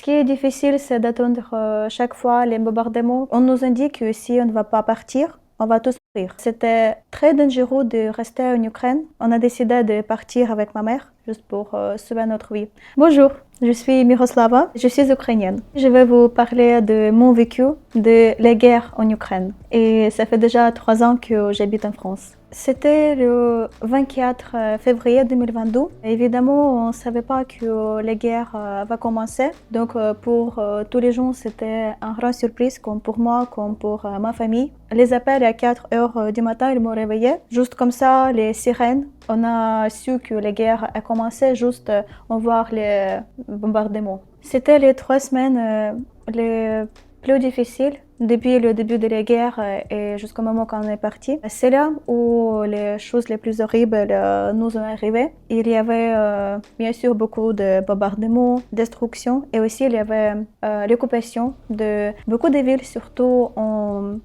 Ce qui est difficile, c'est d'attendre chaque fois les bombardements. On nous indique que si on ne va pas partir, on va tous mourir. C'était très dangereux de rester en Ukraine. On a décidé de partir avec ma mère, juste pour sauver notre vie. Bonjour, je suis Miroslava, je suis ukrainienne. Je vais vous parler de mon vécu de la guerre en Ukraine. Et ça fait déjà 3 ans que j'habite en France. C'était le 24 février 2022. Évidemment, on ne savait pas que la guerre va commencer. Donc pour tous les gens, c'était une grande surprise, comme pour moi, comme pour ma famille. Les appels à 4 heures du matin, ils m'ont réveillée. Juste comme ça, les sirènes. On a su que la guerre a commencé juste en voir les bombardements. C'était les 3 semaines les plus difficiles depuis le début de la guerre et jusqu'au moment quand on est parti. C'est là où les choses les plus horribles nous sont arrivées. Il y avait bien sûr beaucoup de bombardements, destruction et aussi il y avait l'occupation de beaucoup de villes, surtout en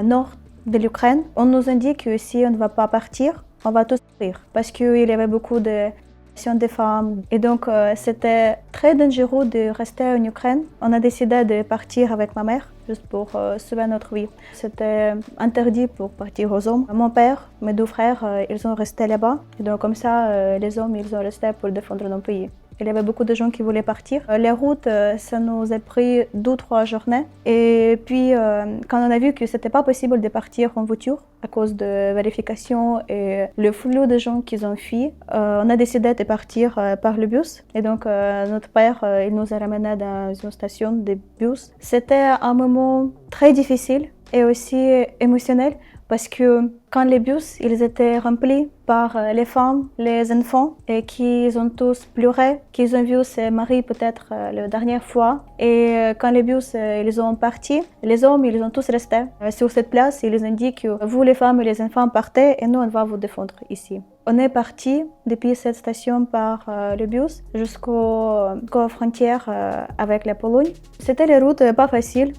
nord de l'Ukraine. On nous indique que si on ne va pas partir, on va tous mourir parce qu'il y avait beaucoup de des femmes. Et donc, c'était très dangereux de rester en Ukraine. On a décidé de partir avec ma mère, juste pour sauver notre vie. C'était interdit pour partir aux hommes. Mon père, mes 2 frères, ils sont restés là-bas. Et donc, comme ça, les hommes, ils sont restés pour défendre notre pays. Il y avait beaucoup de gens qui voulaient partir. Les routes, ça nous a pris 2-3 journées. Et puis, quand on a vu que c'était pas possible de partir en voiture à cause de vérification et le flou de gens qui ont fui, on a décidé de partir par le bus. Et donc, notre père, il nous a ramenés dans une station de bus. C'était un moment très difficile et aussi émotionnel parce que quand les bus ils étaient remplis par les femmes, les enfants et qu'ils ont tous pleuré, qu'ils ont vu ses maris peut-être la dernière fois et quand les bus ils ont parti, les hommes ils ont tous resté sur cette place. Ils ont dit que vous les femmes et les enfants partez et nous on va vous défendre ici. On est parti depuis cette station par le bus jusqu'aux frontières avec la Pologne. C'était les routes pas faciles.